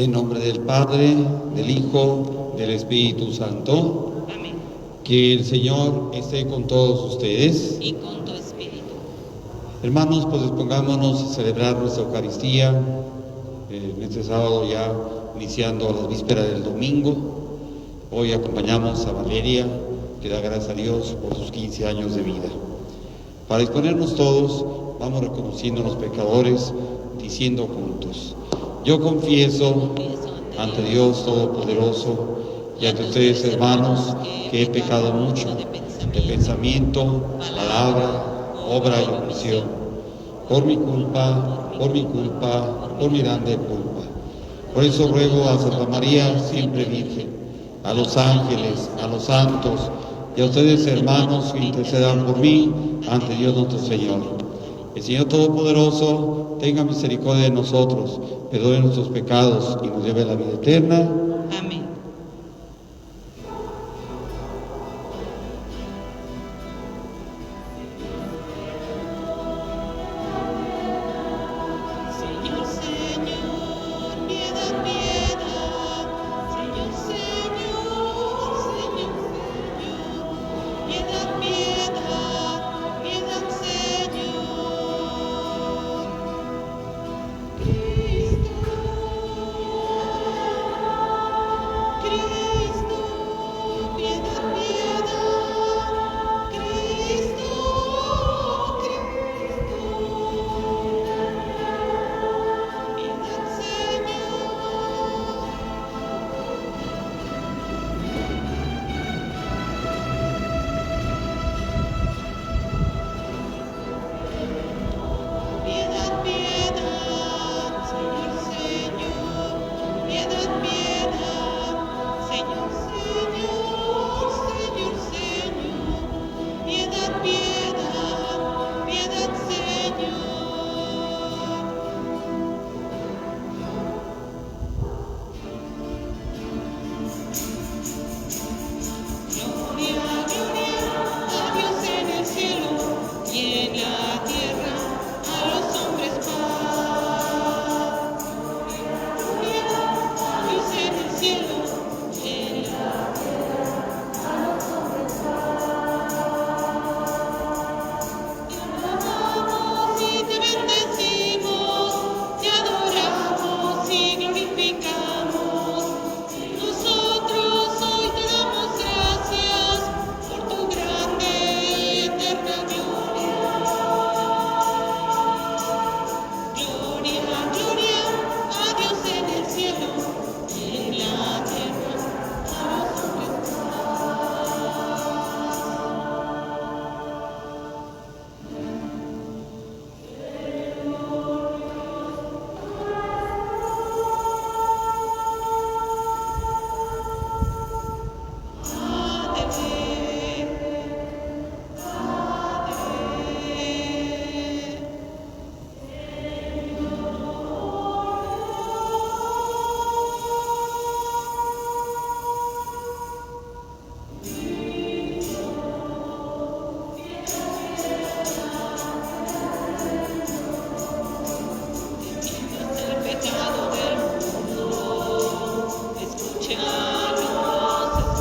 En nombre del Padre, del Hijo, del Espíritu Santo. Amén. Que el Señor esté con todos ustedes. Y con tu espíritu. Hermanos, pues dispongámonos a celebrar nuestra Eucaristía en este sábado, ya iniciando las vísperas del domingo. Hoy acompañamos a Valeria, que da gracias a Dios por sus 15 años de vida. Para disponernos todos, vamos reconociendo a los pecadores, diciendo juntos: yo confieso ante Dios Todopoderoso y ante ustedes, hermanos, que he pecado mucho de pensamiento, palabra, obra y omisión, por mi culpa, por mi grande culpa. Por eso ruego a Santa María, siempre Virgen, a los ángeles, a los santos y a ustedes, hermanos, que intercedan por mí ante Dios nuestro Señor. El Señor Todopoderoso tenga misericordia de nosotros, perdone nuestros pecados y nos lleve a la vida eterna. Amén. Señor, Señor, piedad, piedad. Señor, Señor, Señor, Señor, piedad, piedad, piedad, Señor. Cristo, piedad, piedad. Cristo, piedad, Señor. Piedad, piedad, Señor, Señor, piedad, piedad, Señor, Señor, Señor, Señor, piedad, piedad, piedad, Señor. Gloria, gloria a Dios en el cielo y en la tierra a los hombres paz. Gloria a Dios en el cielo y en la tierra a los hombres paz. Te alabamos y te bendecimos, te adoramos y glorificamos. Nosotros hoy te damos gracias por tu grande y eterna gloria. Gloria, gloria a Dios en el cielo y en la tierra a los hombres el pecado del mundo. Escúchanos,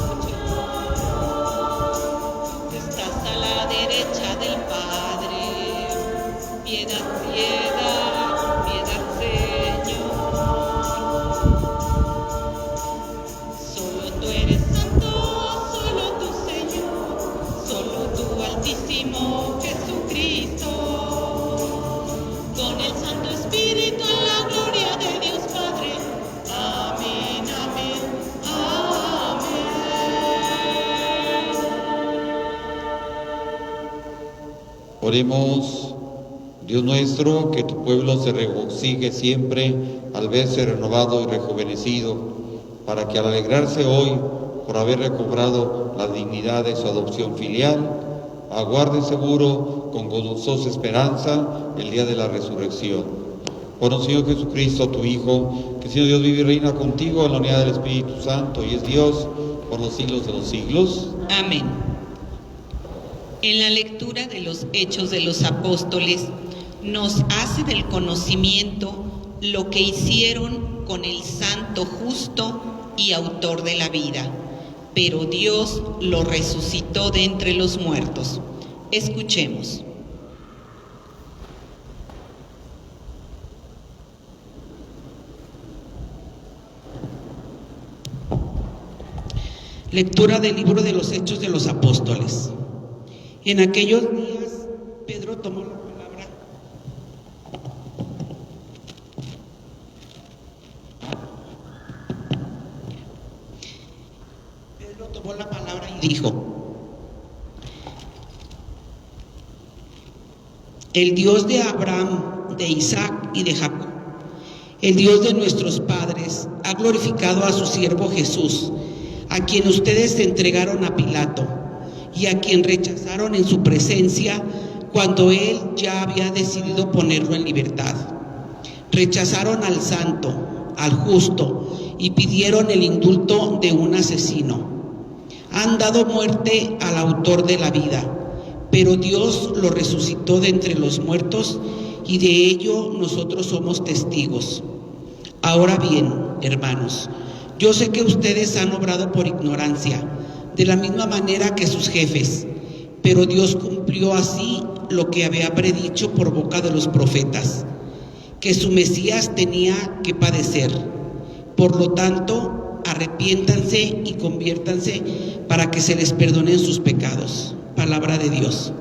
escúchanos. Estás a la derecha del Padre. Piedad, piedad, piedad, Señor. Solo tú eres santo, solo tú, Señor. Solo tú, Altísimo Jesucristo. Con el Santo Espíritu en la gloria de Dios Padre. Amén, amén, amén. Oremos. Dios nuestro, que tu pueblo se regocije siempre al verse renovado y rejuvenecido, para que al alegrarse hoy por haber recobrado la dignidad de su adopción filial, aguarde seguro con gozosa esperanza el día de la resurrección. Por nuestro Señor Jesucristo, tu Hijo, que Señor Dios vive y reina contigo en la unidad del Espíritu Santo y es Dios por los siglos de los siglos. Amén. En la lectura de los Hechos de los Apóstoles nos hace del conocimiento lo que hicieron con el Santo justo y autor de la vida, pero Dios lo resucitó de entre los muertos. Escuchemos. Lectura del libro de los Hechos de los Apóstoles. En aquellos días, Pedro tomó la palabra. Pedro tomó la palabra y dijo: el Dios de Abraham, de Isaac y de Jacob, el Dios de nuestros padres, ha glorificado a su siervo Jesús, a quien ustedes entregaron a Pilato y a quien rechazaron en su presencia cuando él ya había decidido ponerlo en libertad. Rechazaron al santo, al justo, y pidieron el indulto de un asesino. Han dado muerte al autor de la vida, pero Dios lo resucitó de entre los muertos y de ello nosotros somos testigos. Ahora bien, hermanos, yo sé que ustedes han obrado por ignorancia, de la misma manera que sus jefes, pero Dios cumplió así lo que había predicho por boca de los profetas, que su Mesías tenía que padecer. Por lo tanto, arrepiéntanse y conviértanse para que se les perdonen sus pecados. Palabra de Dios.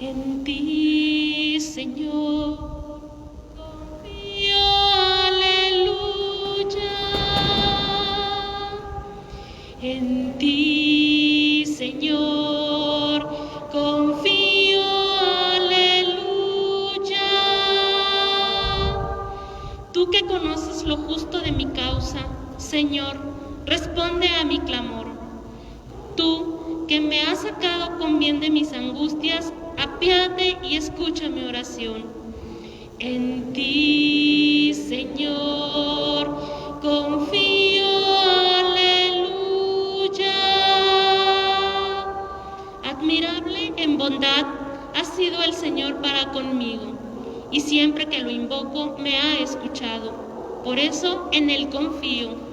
En ti, Señor, confío, aleluya. En ti, Señor, confío, aleluya. Tú que conoces lo justo de mi causa, Señor, responde a mi clamor. Tú que me has sacado con bien de mis angustias, apiádate y escucha mi oración. En ti, Señor, confío, aleluya. Admirable en bondad ha sido el Señor para conmigo, y siempre que lo invoco me ha escuchado. Por eso en Él confío.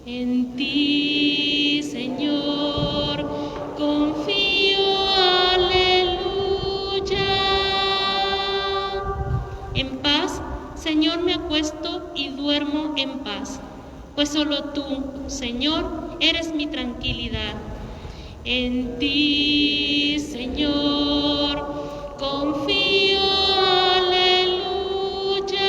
En ti, Señor, confío, en paz, Señor, me acuesto y duermo en paz, pues solo tú, Señor, eres mi tranquilidad. En ti, Señor, confío, aleluya.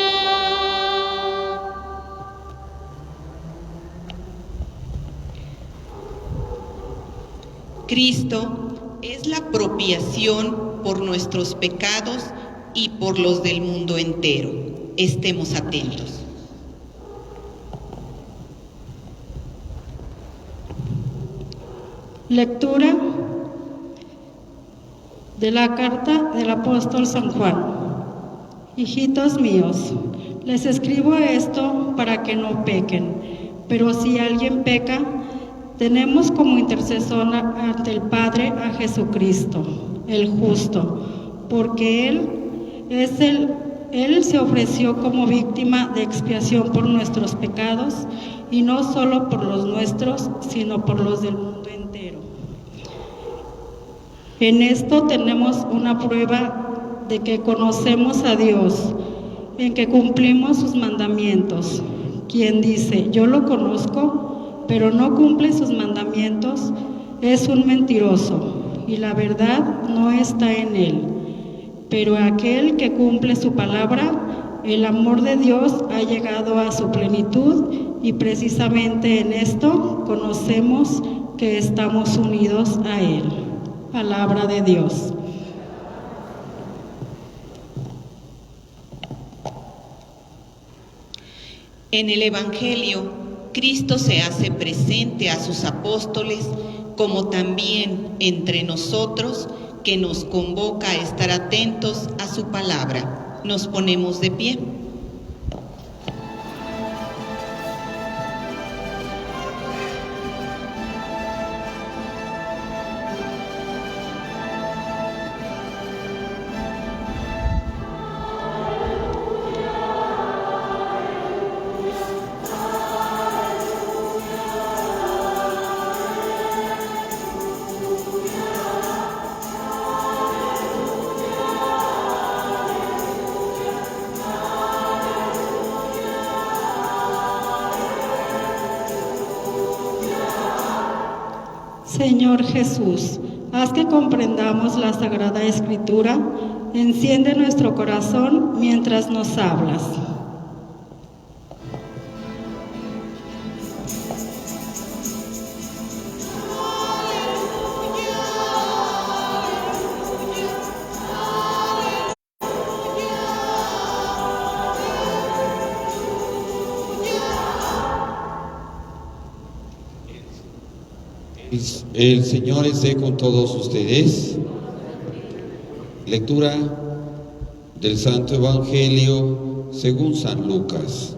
Cristo es la propiación por nuestros pecados y por los del mundo entero. Estemos atentos. Lectura de la carta del apóstol San Juan. Hijitos míos, les escribo esto para que no pequen, pero si alguien peca, tenemos como intercesor ante el Padre a Jesucristo, el justo, porque Él se ofreció como víctima de expiación por nuestros pecados, y no solo por los nuestros, sino por los del mundo entero. En esto tenemos una prueba de que conocemos a Dios, en que cumplimos sus mandamientos. Quien dice, yo lo conozco, pero no cumple sus mandamientos, es un mentiroso, y la verdad no está en él. Pero aquel que cumple su palabra, el amor de Dios ha llegado a su plenitud, y precisamente en esto conocemos que estamos unidos a Él. Palabra de Dios. En el Evangelio, Cristo se hace presente a sus apóstoles, como también entre nosotros, que nos convoca a estar atentos a su palabra. Nos ponemos de pie. Señor Jesús, haz que comprendamos la Sagrada Escritura, enciende nuestro corazón mientras nos hablas. El Señor esté con todos ustedes. Lectura del Santo Evangelio según San Lucas.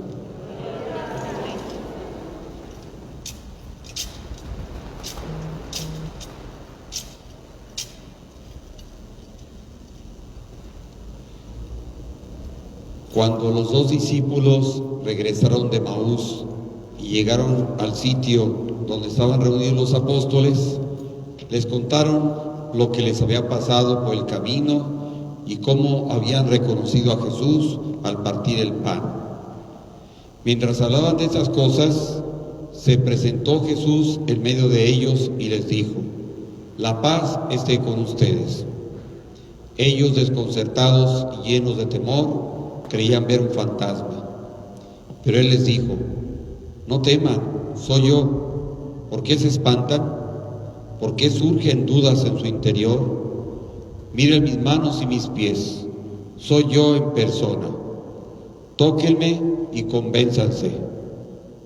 Cuando los dos discípulos regresaron de Maús y llegaron al sitio donde estaban reunidos los apóstoles, les contaron lo que les había pasado por el camino y cómo habían reconocido a Jesús al partir el pan. Mientras hablaban de estas cosas, se presentó Jesús en medio de ellos y les dijo: «La paz esté con ustedes». Ellos, desconcertados y llenos de temor, creían ver un fantasma. Pero él les dijo: «No teman, soy yo. ¿Por qué se espantan? ¿Por qué surgen dudas en su interior? Miren mis manos y mis pies. Soy yo en persona. Tóquenme y convénzanse.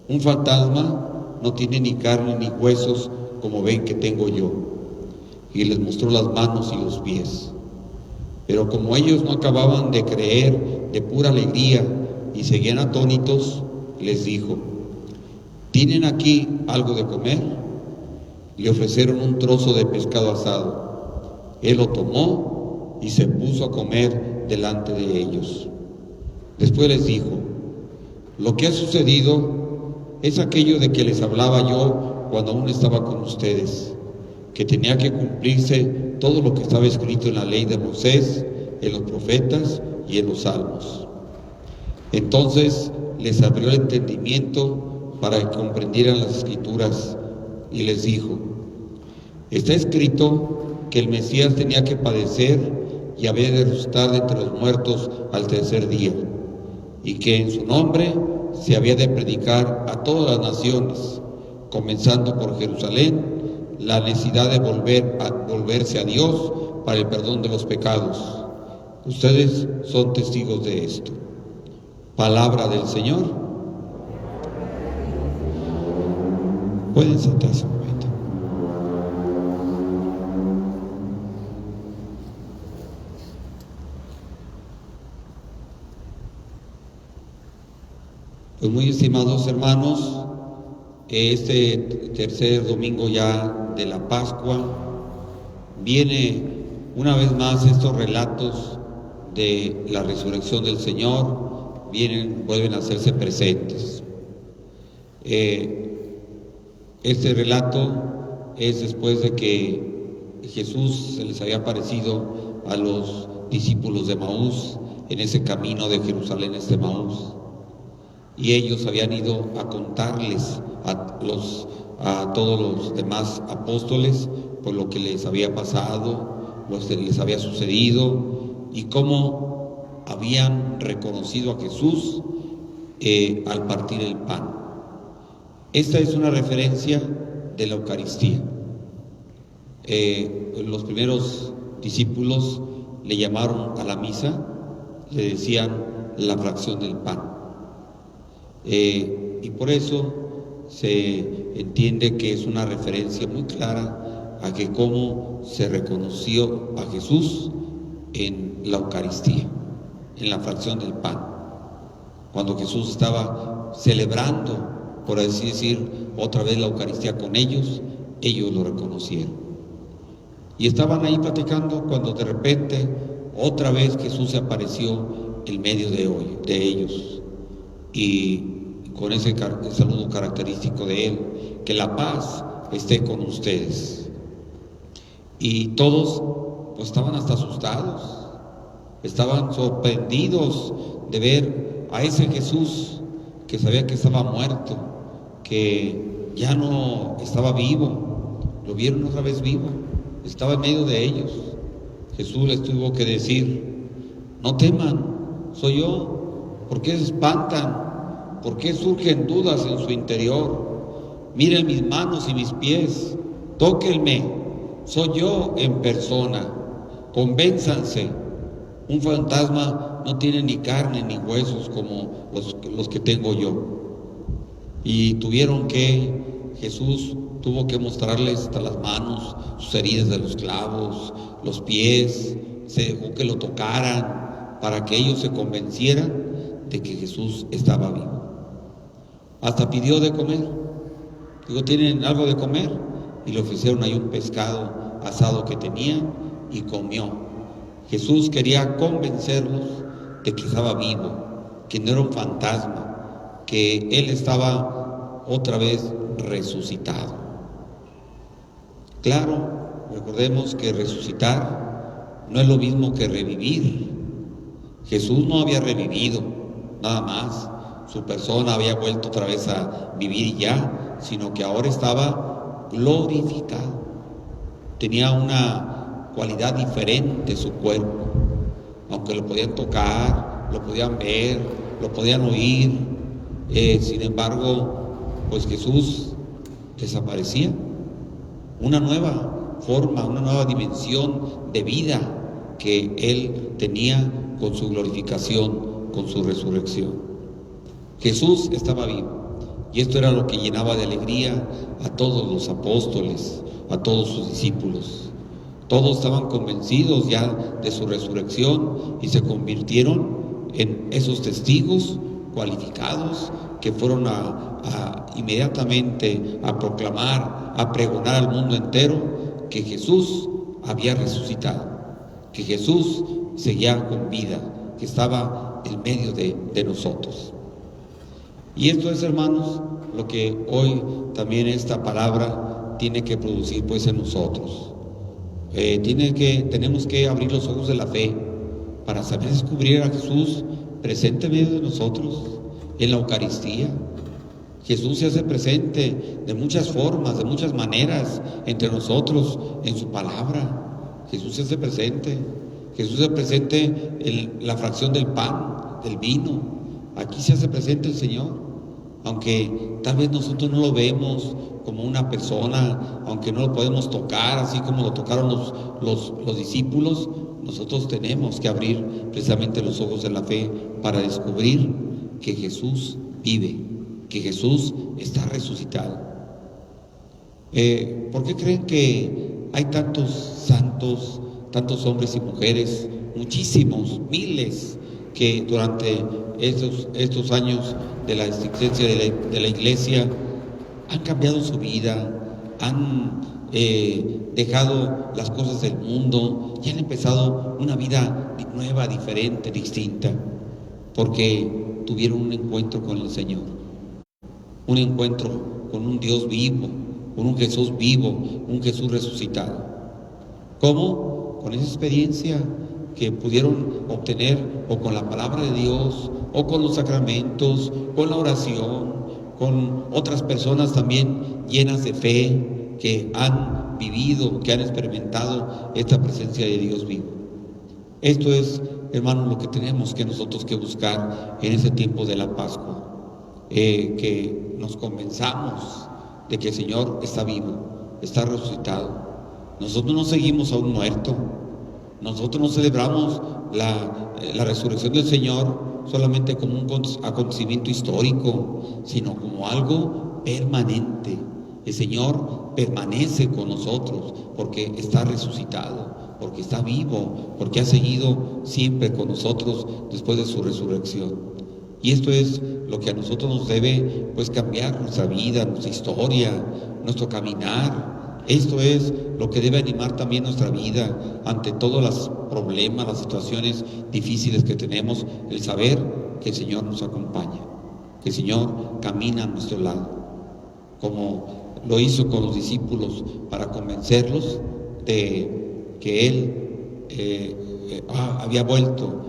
Un fantasma no tiene ni carne ni huesos como ven que tengo yo». Y les mostró las manos y los pies. Pero como ellos no acababan de creer de pura alegría y seguían atónitos, les dijo: «¿Tienen aquí algo de comer?». Le ofrecieron un trozo de pescado asado. Él lo tomó y se puso a comer delante de ellos. Después les dijo: «Lo que ha sucedido es aquello de que les hablaba yo cuando aún estaba con ustedes, que tenía que cumplirse todo lo que estaba escrito en la ley de Moisés, en los profetas y en los salmos». Entonces les abrió el entendimiento para que comprendieran las Escrituras y les dijo: «Está escrito que el Mesías tenía que padecer y había de resucitar de entre los muertos al tercer día, y que en su nombre se había de predicar a todas las naciones, comenzando por Jerusalén, la necesidad de volverse a Dios para el perdón de los pecados. Ustedes son testigos de esto». Palabra del Señor. Pueden sentarse un momento. Pues muy estimados hermanos, este tercer domingo ya de la Pascua viene una vez más estos relatos de la resurrección del Señor, vuelven a hacerse presentes. Este relato es después de que Jesús se les había aparecido a los discípulos de Maús en ese camino de Jerusalén a Maús, y ellos habían ido a contarles a todos los demás apóstoles por lo que les había pasado, lo que les había sucedido y cómo habían reconocido a Jesús al partir el pan. Esta es una referencia de la Eucaristía. Los primeros discípulos le llamaron a la misa, le decían la fracción del pan. Y por eso se entiende que es una referencia muy clara a que cómo se reconoció a Jesús en la Eucaristía, en la fracción del pan. Cuando Jesús estaba celebrando, por así decir, otra vez la Eucaristía con ellos lo reconocieron. Y estaban ahí platicando cuando de repente otra vez Jesús se apareció en medio de ellos, y con ese saludo característico de él: que la paz esté con ustedes. Y todos pues estaban hasta asustados, estaban sorprendidos de ver a ese Jesús que sabía que estaba muerto, que ya no estaba vivo. Lo vieron otra vez vivo, estaba en medio de ellos. Jesús les tuvo que decir: no teman, soy yo. ¿Por qué se espantan? ¿Por qué surgen dudas en su interior? Miren mis manos y mis pies, tóquenme, soy yo en persona. Convénzanse, un fantasma no tiene ni carne ni huesos como los que tengo yo. Y Jesús tuvo que mostrarles hasta las manos, sus heridas de los clavos, los pies, se dejó que lo tocaran para que ellos se convencieran de que Jesús estaba vivo. Hasta pidió de comer. Digo, ¿tienen algo de comer? Y le ofrecieron ahí un pescado asado que tenía y comió. Jesús quería convencerlos de que estaba vivo, que no era un fantasma, que Él estaba otra vez resucitado. Claro, recordemos que resucitar no es lo mismo que revivir. Jesús no había revivido, nada más. Su persona había vuelto otra vez a vivir ya, sino que ahora estaba glorificado. Tenía una cualidad diferente su cuerpo, aunque lo podían tocar, lo podían ver, lo podían oír. Sin embargo, pues Jesús desaparecía. Una nueva forma, una nueva dimensión de vida que Él tenía con su glorificación, con su resurrección. Jesús estaba vivo, y esto era lo que llenaba de alegría a todos los apóstoles, a todos sus discípulos. Todos estaban convencidos ya de su resurrección y se convirtieron en esos testigos cualificados que fueron inmediatamente a proclamar, a pregonar al mundo entero que Jesús había resucitado, que Jesús seguía con vida, que estaba en medio de nosotros. Y esto es, hermanos, lo que hoy también esta palabra tiene que producir pues en nosotros. Tenemos que abrir los ojos de la fe para saber descubrir a Jesús presente en medio de nosotros, en la Eucaristía. Jesús se hace presente de muchas formas, de muchas maneras entre nosotros, en su palabra. Jesús se hace presente. Jesús se hace presente en la fracción del pan, del vino. Aquí se hace presente el Señor. Aunque tal vez nosotros no lo vemos como una persona, aunque no lo podemos tocar así como lo tocaron los discípulos, nosotros tenemos que abrir precisamente los ojos de la fe para descubrir que Jesús vive, que Jesús está resucitado. ¿Por qué creen que hay tantos santos, tantos hombres y mujeres, muchísimos, miles, que durante estos años de la existencia de la Iglesia han cambiado su vida, han dejado las cosas del mundo y han empezado una vida nueva, diferente, distinta? Porque tuvieron un encuentro con el Señor, un encuentro con un Dios vivo, con un Jesús vivo, un Jesús resucitado. ¿Cómo? Con esa experiencia que pudieron obtener o con la palabra de Dios, o con los sacramentos, con la oración, con otras personas también llenas de fe, que han vivido, que han experimentado esta presencia de Dios vivo. Esto es, hermanos, lo que tenemos que nosotros que buscar en ese tiempo de la Pascua, que nos convenzamos de que el Señor está vivo, está resucitado. Nosotros no seguimos a un muerto. Nosotros no celebramos la resurrección del Señor solamente como un acontecimiento histórico, sino como algo permanente. El Señor permanece con nosotros, porque está resucitado, porque está vivo, porque ha seguido siempre con nosotros después de su resurrección. Y esto es lo que a nosotros nos debe pues cambiar nuestra vida, nuestra historia, nuestro caminar. Esto es lo que debe animar también nuestra vida ante todos los problemas, las situaciones difíciles que tenemos, el saber que el Señor nos acompaña, que el Señor camina a nuestro lado, como lo hizo con los discípulos para convencerlos de que Él había vuelto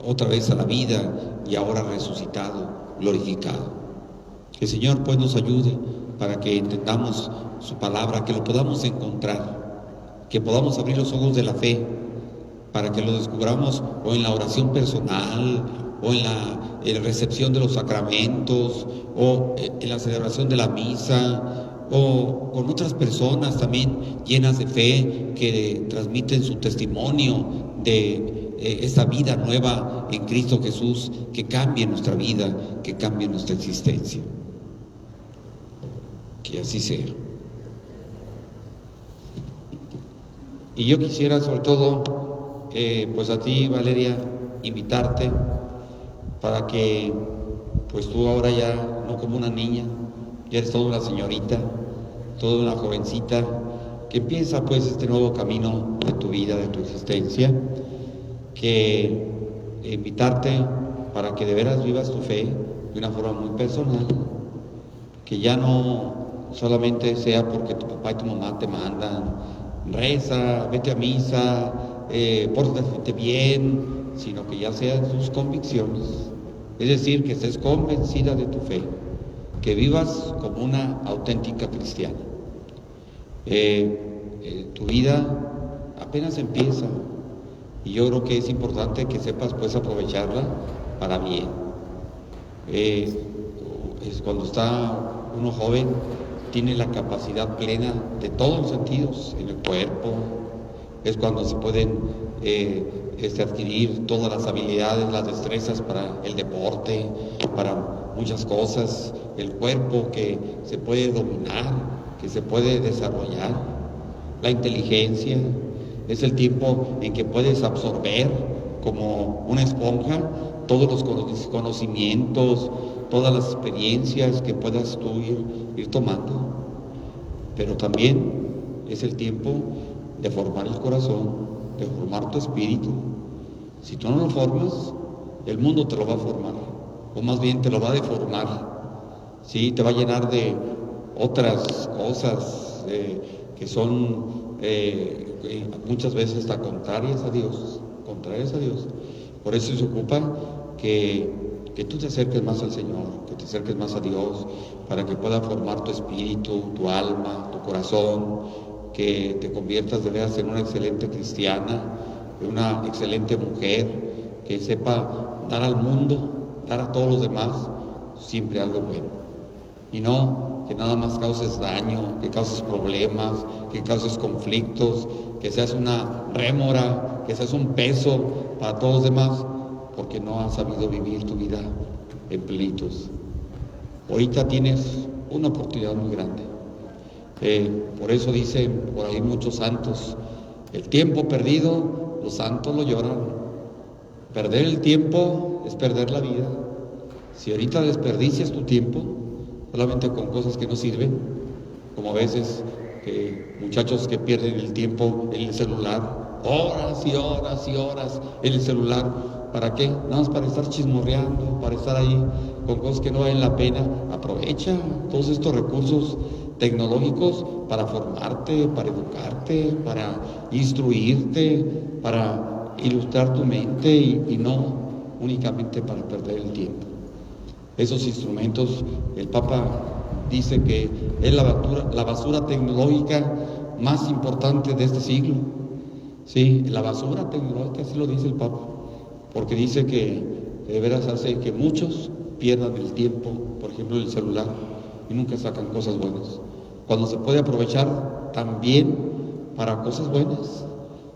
otra vez a la vida y ahora resucitado, glorificado. Que el Señor pues nos ayude para que entendamos su palabra, que lo podamos encontrar, que podamos abrir los ojos de la fe, para que lo descubramos o en la oración personal, o en la recepción de los sacramentos, o en la celebración de la misa, o con otras personas también llenas de fe que transmiten su testimonio de esta vida nueva en Cristo Jesús, que cambie nuestra vida, que cambie nuestra existencia. Que así sea. Y yo quisiera sobre todo, pues a ti, Valeria, invitarte para que pues tú ahora ya, no como una niña, ya eres toda una señorita, toda una jovencita, que empieza pues este nuevo camino de tu vida, de tu existencia, que invitarte para que de veras vivas tu fe de una forma muy personal, que ya no solamente sea porque tu papá y tu mamá te mandan, reza, vete a misa, pórtate bien, sino que ya sean tus convicciones, es decir, que estés convencida de tu fe, que vivas como una auténtica cristiana. Tu vida apenas empieza y yo creo que es importante que sepas pues aprovecharla para bien. Es cuando está uno joven, tiene la capacidad plena de todos los sentidos en el cuerpo, es cuando se pueden adquirir todas las habilidades, las destrezas para el deporte, para muchas cosas, el cuerpo que se puede dominar, que se puede desarrollar, la inteligencia, es el tiempo en que puedes absorber como una esponja todos los conocimientos, todas las experiencias que puedas tú ir tomando, pero también es el tiempo de formar el corazón, de formar tu espíritu. Si tú no lo formas, el mundo te lo va a formar, o más bien te lo va a deformar, ¿sí? Te va a llenar de otras cosas que son muchas veces hasta contrarias a Dios. Por eso se ocupa que tú te acerques más al Señor, que te acerques más a Dios, para que pueda formar tu espíritu, tu alma, tu corazón, que te conviertas de veras en una excelente cristiana, en una excelente mujer, que sepa dar al mundo, dar a todos los demás siempre algo bueno. Y no que nada más causes daño, que causes problemas, que causes conflictos, que seas una rémora, que seas un peso para todos los demás, porque no has sabido vivir tu vida en plenitud. Ahorita tienes una oportunidad muy grande. Por eso dicen por ahí muchos santos, el tiempo perdido, los santos lo lloran. Perder el tiempo es perder la vida. Si ahorita desperdicias tu tiempo solamente con cosas que no sirven, como a veces muchachos que pierden el tiempo en el celular, horas y horas y horas en el celular, ¿para qué? Nada más para estar chismorreando, para estar ahí con cosas que no valen la pena. Aprovecha todos estos recursos tecnológicos para formarte, para educarte, para instruirte, para ilustrar tu mente y no únicamente para perder el tiempo. Esos instrumentos, el Papa dice que es la basura tecnológica más importante de este siglo. Sí, la basura tecnológica, así lo dice el Papa, porque dice que de veras hace que muchos pierdan el tiempo, por ejemplo, en el celular, y nunca sacan cosas buenas. Cuando se puede aprovechar también para cosas buenas,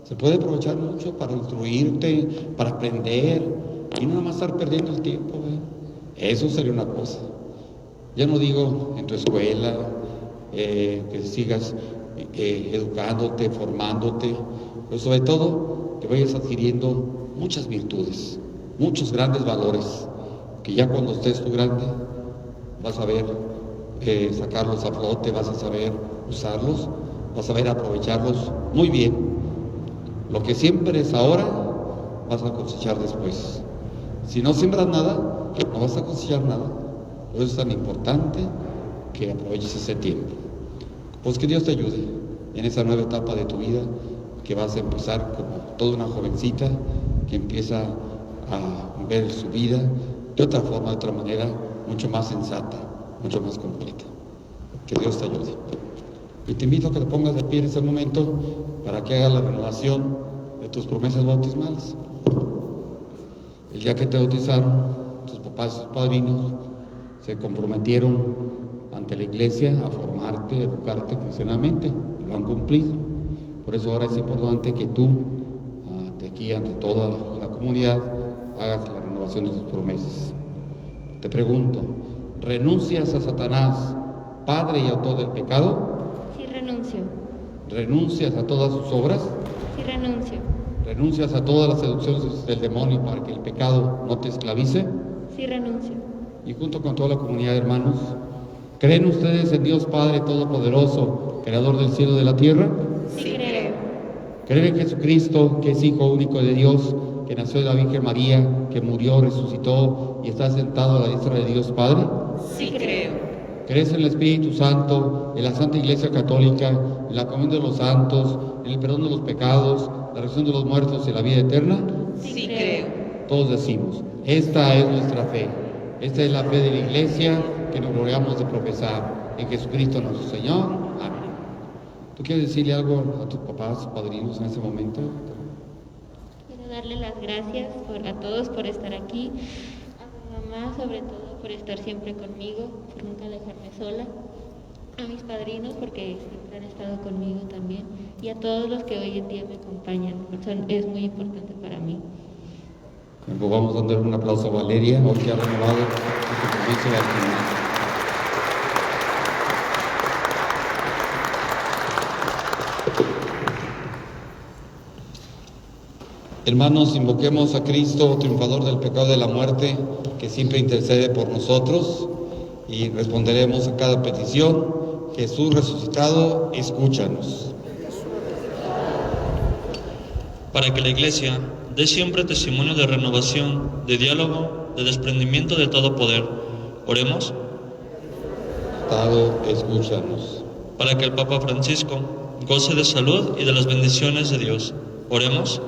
se puede aprovechar mucho para instruirte, para aprender, y no nada más estar perdiendo el tiempo. Eso sería una cosa. Ya no digo en tu escuela, que sigas educándote, formándote, pero sobre todo que vayas adquiriendo muchas virtudes, muchos grandes valores, que ya cuando estés tú grande vas a ver sacarlos a flote, vas a saber usarlos, vas a saber aprovecharlos muy bien. Lo que siembres ahora vas a cosechar después. Si no siembras nada, no vas a cosechar nada. Por eso es tan importante que aproveches ese tiempo. Pues que Dios te ayude en esa nueva etapa de tu vida, que vas a empezar como toda una jovencita que empieza a ver su vida de otra forma, de otra manera, mucho más sensata, mucho más completa. Que Dios te ayude. Y te invito a que te pongas de pie en ese momento para que hagas la renovación de tus promesas bautismales. El día que te bautizaron, tus papás y tus padrinos se comprometieron ante la iglesia a formarte, a educarte cristianamente, y lo han cumplido. Por eso ahora es importante que tú, de aquí ante toda la comunidad, hagas la renovación de tus promesas. Te pregunto, ¿renuncias a Satanás, padre y autor del pecado? Sí, renuncio. ¿Renuncias a todas sus obras? Sí, renuncio. ¿Renuncias a todas las seducciones del demonio para que el pecado no te esclavice? Sí, renuncio. Y junto con toda la comunidad de hermanos, ¿creen ustedes en Dios Padre Todopoderoso, Creador del cielo y de la tierra? Sí, creo. ¿Creen en Jesucristo, que es Hijo único de Dios, que nació de la Virgen María, que murió, resucitó y está sentado a la diestra de Dios Padre? Sí creo. ¿Crees en el Espíritu Santo, en la Santa Iglesia Católica, en la comunión de los santos, en el perdón de los pecados, la resurrección de los muertos y la vida eterna? Sí creo. Todos decimos, esta es nuestra fe. Esta es la fe de la Iglesia que nos gloriamos de profesar en Jesucristo nuestro Señor. Amén. ¿Tú quieres decirle algo a tus papás, padrinos en este momento? Quiero darle las gracias a todos por estar aquí, a mi mamá sobre todo por estar siempre conmigo, por nunca dejarme sola, a mis padrinos porque siempre han estado conmigo también, y a todos los que hoy en día me acompañan. Es muy importante para mí. Pues vamos a darle un aplauso a Valeria, hoy que ha renovado su compromiso bautismal. Hermanos, invoquemos a Cristo, triunfador del pecado y de la muerte, que siempre intercede por nosotros, y responderemos a cada petición. Jesús resucitado, escúchanos. Para que la Iglesia dé siempre testimonio de renovación, de diálogo, de desprendimiento de todo poder, oremos. Resucitado, escúchanos. Para que el Papa Francisco goce de salud y de las bendiciones de Dios, oremos.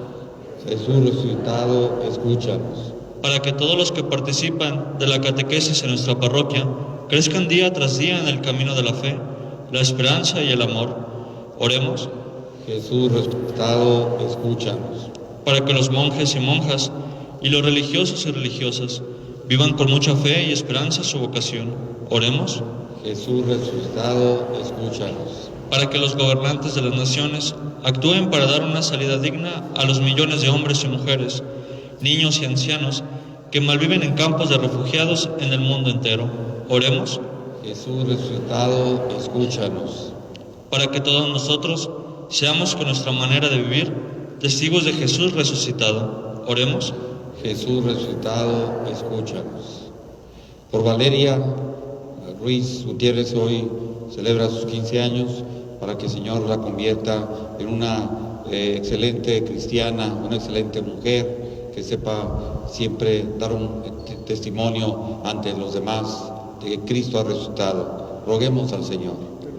Jesús resucitado, escúchanos. Para que todos los que participan de la catequesis en nuestra parroquia crezcan día tras día en el camino de la fe, la esperanza y el amor, oremos. Jesús resucitado, escúchanos. Para que los monjes y monjas y los religiosos y religiosas vivan con mucha fe y esperanza su vocación, oremos. Jesús resucitado, escúchanos. Para que los gobernantes de las naciones actúen para dar una salida digna a los millones de hombres y mujeres, niños y ancianos que malviven en campos de refugiados en el mundo entero, oremos. Jesús resucitado, escúchanos. Para que todos nosotros seamos con nuestra manera de vivir testigos de Jesús resucitado, oremos. Jesús resucitado, escúchanos. Por Valeria Ruiz Gutiérrez, hoy celebra sus 15 años, para que el Señor la convierta en una excelente cristiana, una excelente mujer, que sepa siempre dar un testimonio ante los demás de que Cristo ha resucitado. Roguemos al Señor.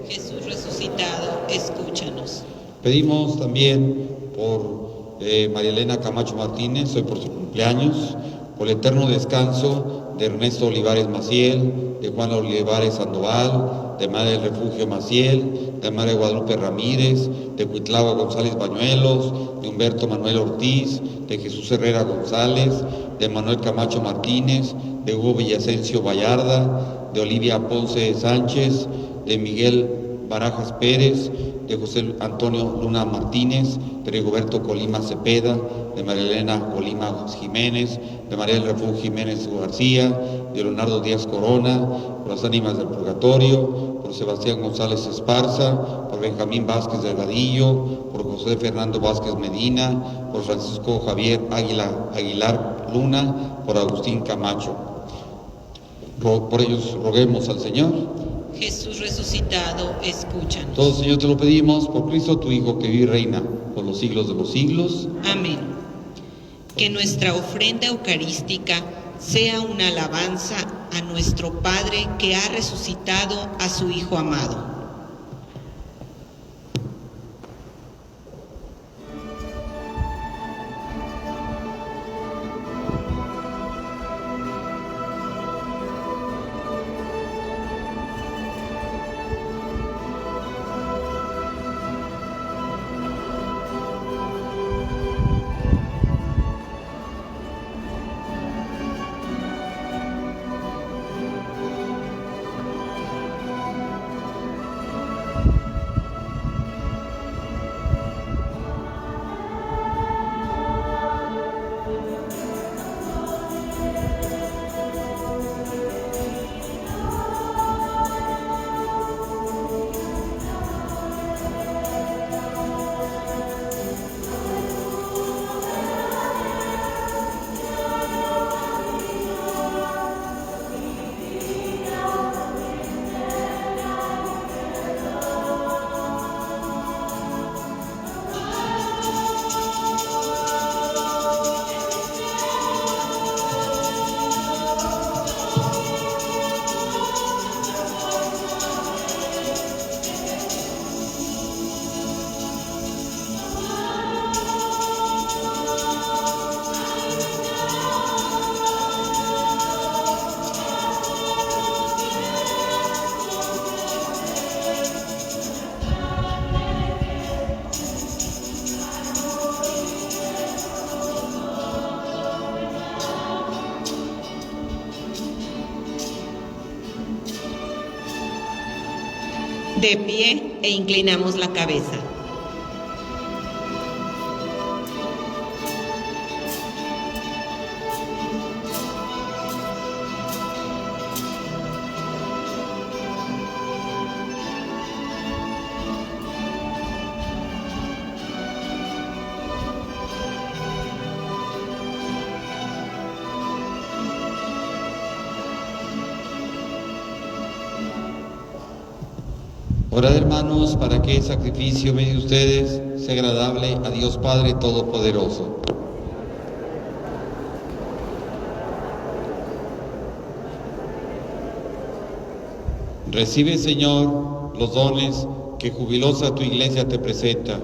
Jesús resucitado, escúchanos. Pedimos también por María Elena Camacho Martínez, hoy por su cumpleaños, por el eterno descanso de Ernesto Olivares Maciel, de Juana Olivares Sandoval, de Madre del Refugio Maciel, de Madre Guadalupe Ramírez, de Cuitlava González Bañuelos, de Humberto Manuel Ortiz, de Jesús Herrera González, de Manuel Camacho Martínez, de Hugo Villasencio Vallarda, de Olivia Ponce Sánchez, de Miguel Barajas Pérez, de José Antonio Luna Martínez, de Rigoberto Colima Cepeda, de María Elena Colima Jiménez, de María del Refugio Jiménez García, de Leonardo Díaz Corona, por las ánimas del purgatorio, por Sebastián González Esparza, por Benjamín Vázquez Delgadillo, por José Fernando Vázquez Medina, por Francisco Javier Aguilar Luna, por Agustín Camacho. Por ellos roguemos al Señor. Jesús resucitado, escúchanos. Todo, Señor, te lo pedimos por Cristo, tu Hijo, que vive y reina por los siglos de los siglos. Amén. Que nuestra ofrenda eucarística sea una alabanza a nuestro Padre que ha resucitado a su Hijo amado. De pie e inclinamos la cabeza. Orad, hermanos, para que el sacrificio en medio de ustedes sea agradable a Dios Padre Todopoderoso. Recibe, Señor, los dones que jubilosa tu iglesia te presenta,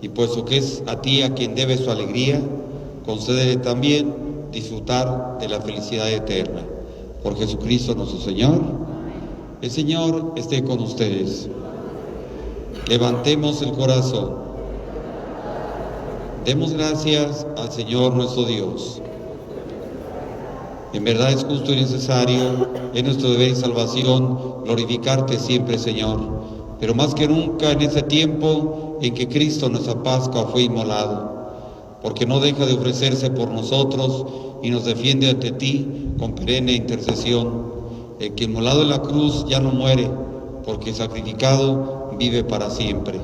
y puesto que es a ti a quien debe su alegría, concédele también disfrutar de la felicidad eterna. Por Jesucristo nuestro Señor. El Señor esté con ustedes. Levantemos el corazón. Demos gracias al Señor nuestro Dios. En verdad es justo y necesario, es nuestro deber y salvación, glorificarte siempre, Señor, pero más que nunca en ese tiempo en que Cristo nuestra Pascua fue inmolado, porque no deja de ofrecerse por nosotros y nos defiende ante ti con perenne intercesión. El que inmolado en la cruz ya no muere, porque sacrificado vive para siempre.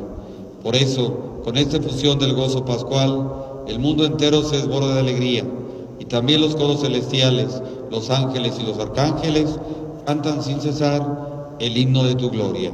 Por eso, con esta efusión del gozo pascual, el mundo entero se desborda de alegría, y también los coros celestiales, los ángeles y los arcángeles cantan sin cesar el himno de tu gloria.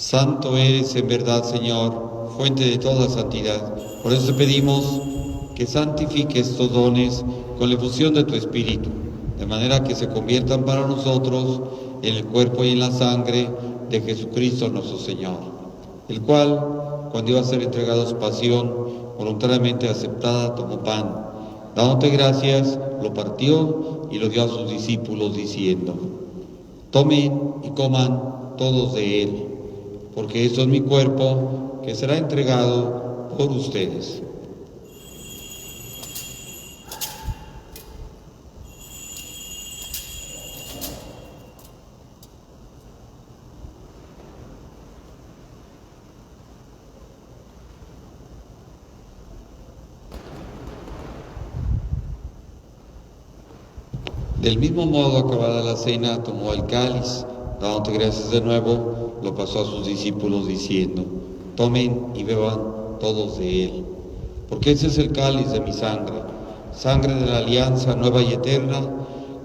Santo eres en verdad, Señor, fuente de toda santidad. Por eso te pedimos que santifiques estos dones con la efusión de tu Espíritu, de manera que se conviertan para nosotros en el cuerpo y en la sangre de Jesucristo nuestro Señor, el cual, cuando iba a ser entregado a su pasión, voluntariamente aceptada, tomó pan. Dándote gracias, lo partió y lo dio a sus discípulos, diciendo: tomen y coman todos de él, porque esto es mi cuerpo, que será entregado por ustedes. Del mismo modo, acabada la cena, tomó el cáliz, dándote gracias de nuevo, lo pasó a sus discípulos diciendo: tomen y beban todos de él, porque ese es el cáliz de mi sangre, sangre de la alianza nueva y eterna,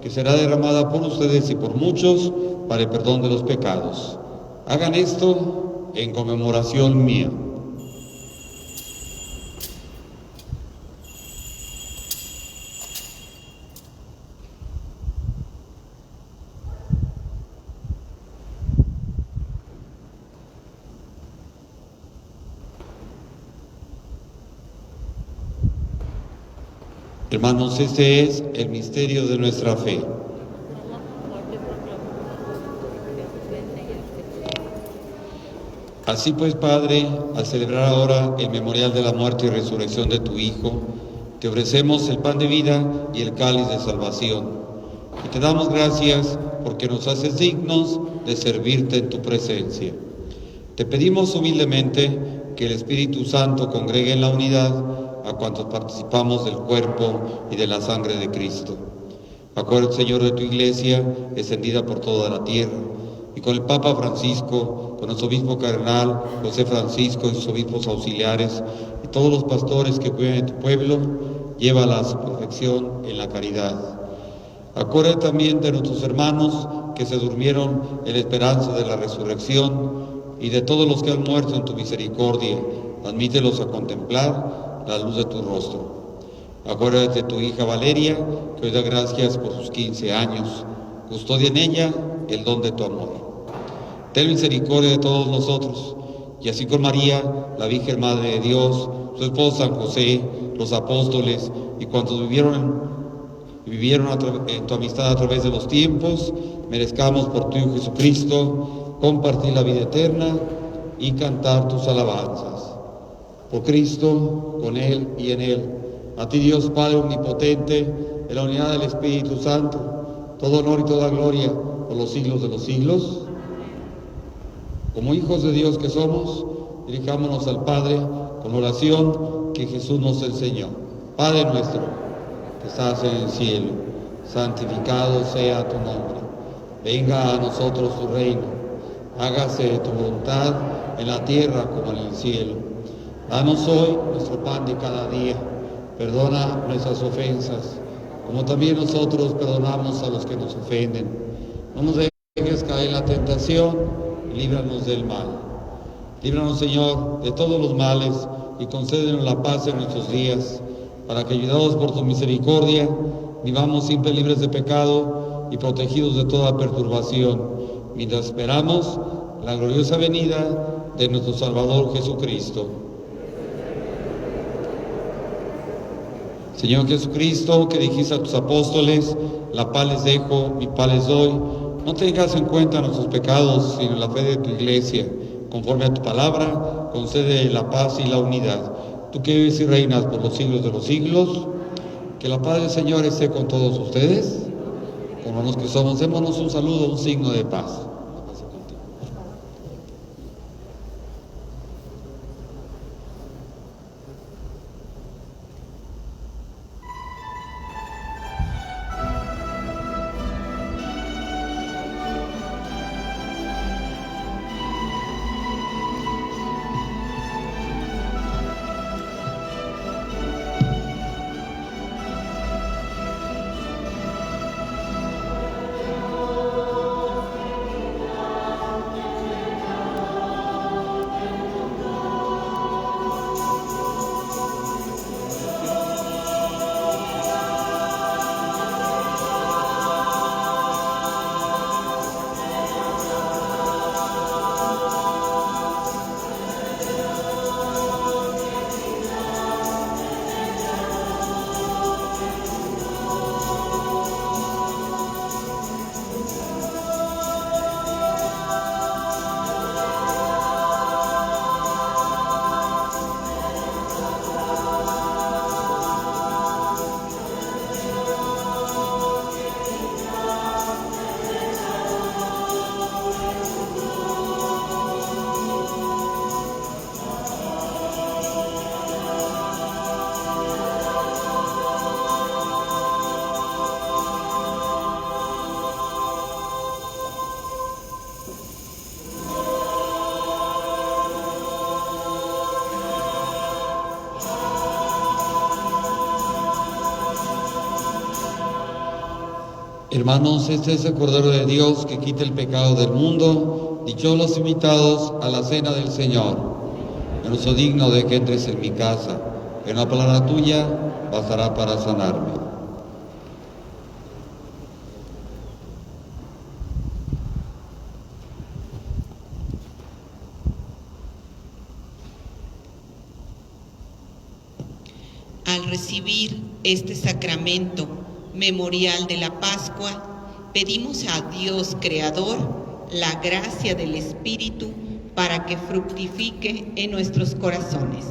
que será derramada por ustedes y por muchos para el perdón de los pecados. Hagan esto en conmemoración mía. Hermanos, este es el misterio de nuestra fe. Así pues, Padre, al celebrar ahora el memorial de la muerte y resurrección de tu Hijo, te ofrecemos el pan de vida y el cáliz de salvación. Y te damos gracias porque nos haces dignos de servirte en tu presencia. Te pedimos humildemente que el Espíritu Santo congregue en la unidad a cuantos participamos del cuerpo y de la sangre de Cristo. Acuérdate, Señor, de tu Iglesia, extendida por toda la tierra, y con el Papa Francisco, con nuestro obispo cardenal José Francisco y sus obispos auxiliares, y todos los pastores que cuidan de tu pueblo, llévala a su perfección en la caridad. Acuérdate también de nuestros hermanos que se durmieron en la esperanza de la resurrección, y de todos los que han muerto en tu misericordia. Admítelos a contemplar la luz de tu rostro. Acuérdate de tu hija Valeria, que hoy da gracias por sus 15 años. Custodia en ella el don de tu amor. Ten misericordia de todos nosotros, y así con María, la Virgen Madre de Dios, su esposo San José, los apóstoles y cuantos vivieron en tu amistad a través de los tiempos, merezcamos por tu Hijo Jesucristo compartir la vida eterna y cantar tus alabanzas. Por Cristo, con Él y en Él, a ti Dios Padre Omnipotente, en la unidad del Espíritu Santo, todo honor y toda gloria por los siglos de los siglos. Como hijos de Dios que somos, dirijámonos al Padre con oración que Jesús nos enseñó. Padre nuestro, que estás en el cielo, santificado sea tu nombre. Venga a nosotros tu reino. Hágase tu voluntad en la tierra como en el cielo. Danos hoy nuestro pan de cada día. Perdona nuestras ofensas, como también nosotros perdonamos a los que nos ofenden. No nos dejes caer en la tentación y líbranos del mal. Líbranos, Señor, de todos los males y concédenos la paz en nuestros días, para que, ayudados por tu misericordia, vivamos siempre libres de pecado y protegidos de toda perturbación, mientras esperamos la gloriosa venida de nuestro Salvador Jesucristo. Señor Jesucristo, que dijiste a tus apóstoles: la paz les dejo, mi paz les doy, no tengas en cuenta nuestros pecados, sino la fe de tu Iglesia. Conforme a tu palabra, concede la paz y la unidad. Tú que vives y reinas por los siglos de los siglos, que la paz del Señor esté con todos ustedes. Como los que somos, démonos un saludo, un signo de paz. Hermanos, este es el Cordero de Dios que quita el pecado del mundo. Dichosos los invitados a la cena del Señor. Yo no soy digno de que entres en mi casa, pero una palabra tuya bastará para sanarme. Al recibir este sacramento memorial de la Pascua, pedimos a Dios Creador la gracia del Espíritu para que fructifique en nuestros corazones.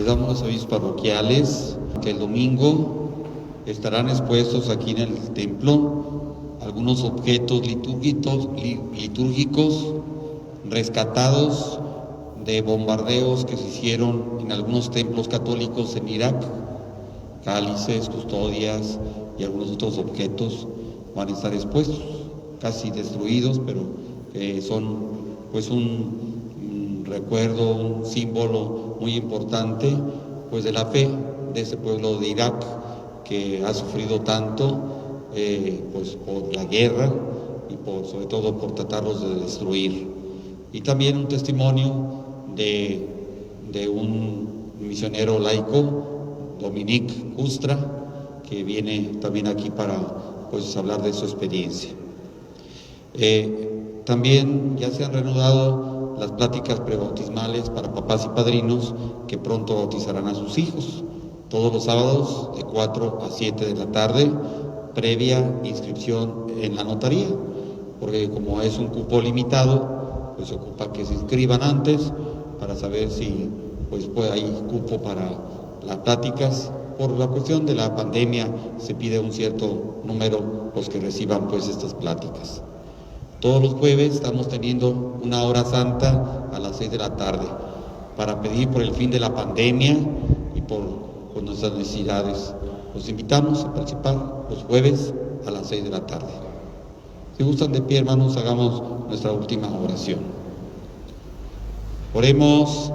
Les damos los avisos parroquiales que el domingo estarán expuestos aquí en el templo algunos objetos litúrgicos rescatados de bombardeos que se hicieron en algunos templos católicos en Irak. Cálices, custodias y algunos otros objetos van a estar expuestos, casi destruidos, pero son pues un recuerdo, un símbolo muy importante pues de la fe de ese pueblo de Irak que ha sufrido tanto pues por la guerra y sobre todo por tratarlos de destruir. Y también un testimonio de un misionero laico, Dominique Custra, que viene también aquí para pues hablar de su experiencia. También ya se han reanudado las pláticas prebautismales para papás y padrinos que pronto bautizarán a sus hijos, todos los sábados de 4 a 7 de la tarde, previa inscripción en la notaría, porque como es un cupo limitado, pues se ocupa que se inscriban antes para saber si pues hay cupo para las pláticas. Por la cuestión de la pandemia se pide un cierto número los que reciban pues estas pláticas. Todos los jueves estamos teniendo una hora santa a las 6 de la tarde para pedir por el fin de la pandemia y por nuestras necesidades. Los invitamos a participar los jueves a las 6 de la tarde. Si gustan de pie, hermanos, hagamos nuestra última oración. Oremos.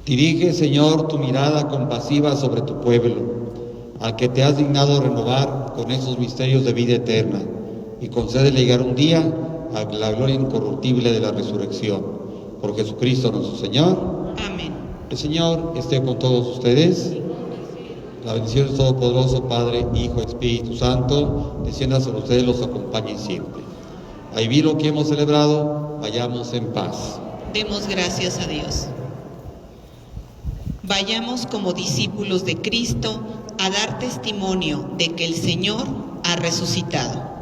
Dirige, Señor, tu mirada compasiva sobre tu pueblo, al que te has dignado renovar con esos misterios de vida eterna, y concédele llegar un día a la gloria incorruptible de la resurrección. Por Jesucristo nuestro Señor. Amén. El Señor esté con todos ustedes. La bendición del Todopoderoso, Padre, Hijo, Espíritu Santo, descienda sobre ustedes y los acompañe siempre. A vivir lo que hemos celebrado, vayamos en paz. Demos gracias a Dios. Vayamos como discípulos de Cristo a dar testimonio de que el Señor ha resucitado.